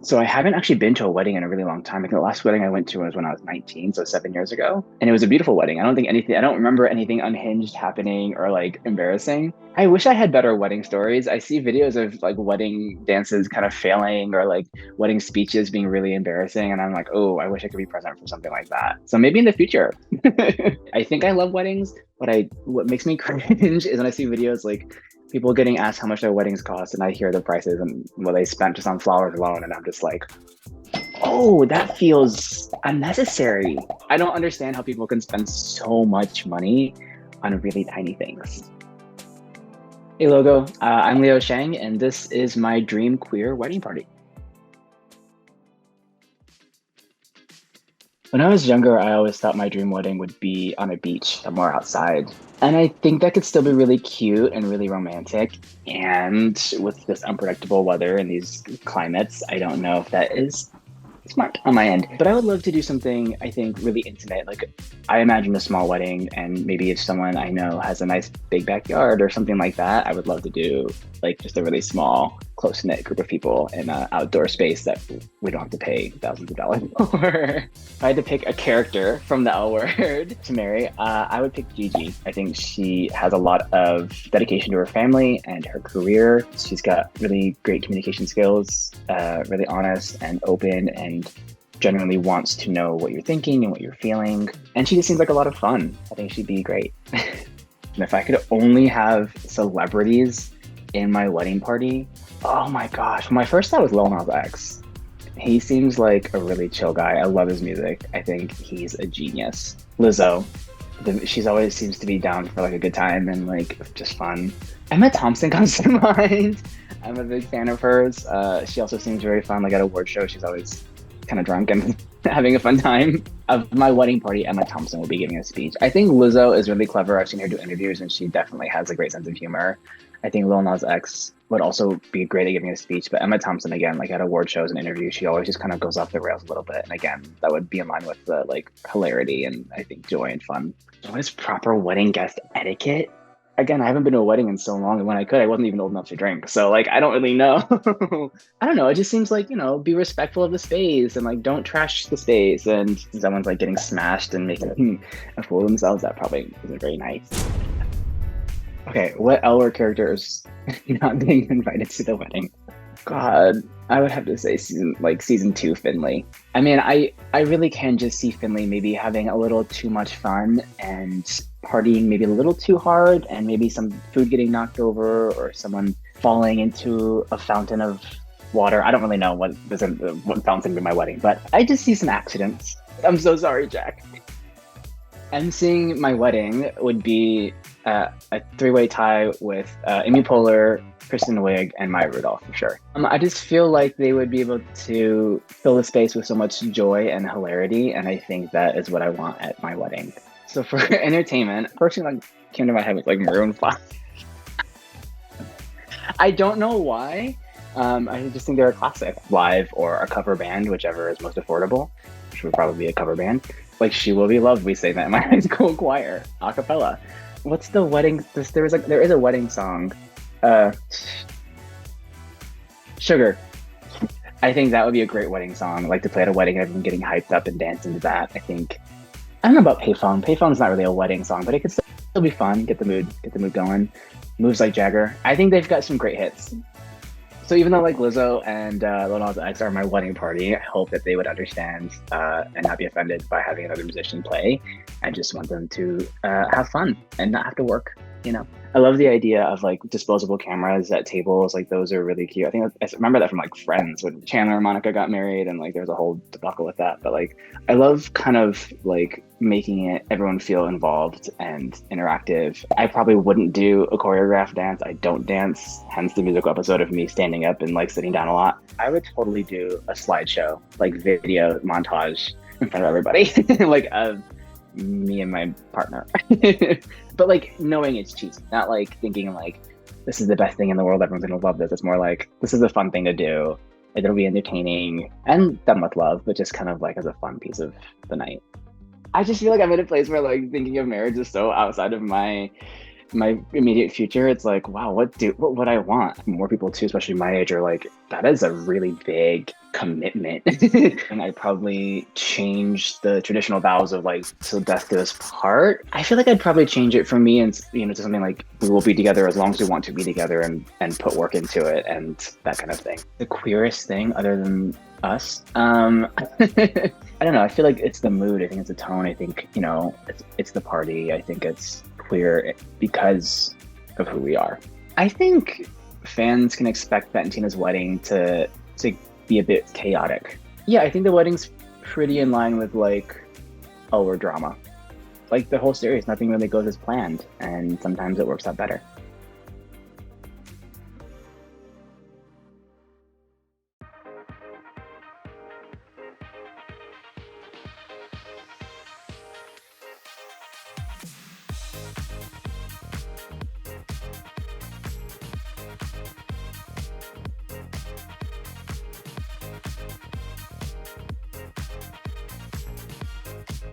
So I haven't actually been to a wedding in a really long time. I think the last wedding I went to was when I was 19, so 7 years ago. And it was a beautiful wedding. I don't remember anything unhinged happening or like embarrassing. I wish I had better wedding stories. I see videos of like wedding dances kind of failing or like wedding speeches being really embarrassing. And I'm like, oh, I wish I could be present for something like that. So maybe in the future. I think I love weddings. What makes me cringe is when I see videos like people getting asked how much their weddings cost, and I hear the prices and what they spent just on flowers alone, and I'm just like, oh, that feels unnecessary. I don't understand how people can spend so much money on really tiny things. Hey, Logo. I'm Leo Sheng, and this is my dream queer wedding party. When I was younger, I always thought my dream wedding would be on a beach somewhere outside. And I think that could still be really cute and really romantic. And with this unpredictable weather and these climates, I don't know if that is smart on my end. But I would love to do something, I think, really intimate. Like, I imagine a small wedding, and maybe if someone I know has a nice big backyard or something like that, I would love to do like just a really small, close knit group of people in an outdoor space that we don't have to pay thousands of dollars for. If I had to pick a character from the L word to marry, I would pick Gigi. I think she has a lot of dedication to her family and her career. She's got really great communication skills, really honest and open, and genuinely wants to know what you're thinking and what you're feeling. And she just seems like a lot of fun. I think she'd be great. And if I could only have celebrities in my wedding party, oh my gosh. My first thought was Lil Nas X. He seems like a really chill guy. I love his music. I think he's a genius. Lizzo, she's always seems to be down for like a good time and like just fun. Emma Thompson comes to mind. I'm a big fan of hers. She also seems very fun. Like at award show, she's always kind of drunk and having a fun time. Of my wedding party, Emma Thompson will be giving a speech. I think Lizzo is really clever. I've seen her do interviews and she definitely has a great sense of humor. I think Lil Nas X would also be great at giving a speech, but Emma Thompson, again, like at award shows and interviews, she always just kind of goes off the rails a little bit. And again, that would be in line with the like hilarity and I think joy and fun. What is proper wedding guest etiquette? Again, I haven't been to a wedding in so long, and when I could, I wasn't even old enough to drink. So like, I don't really know. I don't know. It just seems like, be respectful of the space and like don't trash the space. And someone's like getting smashed and making a fool of themselves, that probably isn't very nice. Okay, what L word character is not being invited to the wedding? God, I would have to say season two Finley. I mean, I really can just see Finley maybe having a little too much fun and partying maybe a little too hard, and maybe some food getting knocked over or someone falling into a fountain of water. I don't really know what fountain in my wedding, but I just see some accidents. I'm so sorry, Jack. Emceeing my wedding would be a three-way tie with Amy Poehler, Kristen Wiig, and Maya Rudolph for sure. I just feel like they would be able to fill the space with so much joy and hilarity, and I think that is what I want at my wedding. So for entertainment, first thing that came to my head was like Maroon 5. I don't know why. I just think they're a classic. Live or a cover band, whichever is most affordable, which would probably be a cover band. Like She Will Be Loved, we say that in my high school choir, a cappella. What's the wedding? There is a wedding song. Sugar. I think that would be a great wedding song. Like to play at a wedding and everyone getting hyped up and dancing to that. I don't know about Payphone. Payphone's not really a wedding song, but it could still be fun. Get the mood going. Moves like Jagger. I think they've got some great hits. So even though like Lizzo and Lil Nas X are my wedding party, I hope that they would understand and not be offended by having another musician play. I just want them to have fun and not have to work. I love the idea of like disposable cameras at tables. Like those are really cute. I remember that from like Friends when Chandler and Monica got married, and like there's a whole debacle with that. But like I love kind of like making everyone feel involved and interactive. I probably wouldn't do a choreographed dance. I don't dance, hence the musical episode of me standing up and like sitting down a lot. I would totally do a slideshow, like video montage in front of everybody, like me and my partner. But like knowing it's cheesy, not like thinking like this is the best thing in the world, everyone's gonna love this. It's more like this is a fun thing to do. It'll be entertaining and done with love, but just kind of like as a fun piece of the night. I just feel like I'm in a place where like thinking of marriage is so outside of my my immediate future, it's like, wow, what would I want? More people too, especially my age, are like, that is a really big commitment. And I probably change the traditional vows of like till death do us part. I feel like I'd probably change it for me and to something like we will be together as long as we want to be together and put work into it and that kind of thing. The queerest thing other than us. I don't know. I feel like it's the mood. I think it's the tone. I think, it's the party. I think it's queer because of who we are. I think fans can expect Valentina's wedding to be a bit chaotic. Yeah, I think the wedding's pretty in line with like, oh, we're drama. Like the whole series, nothing really goes as planned, and sometimes it works out better.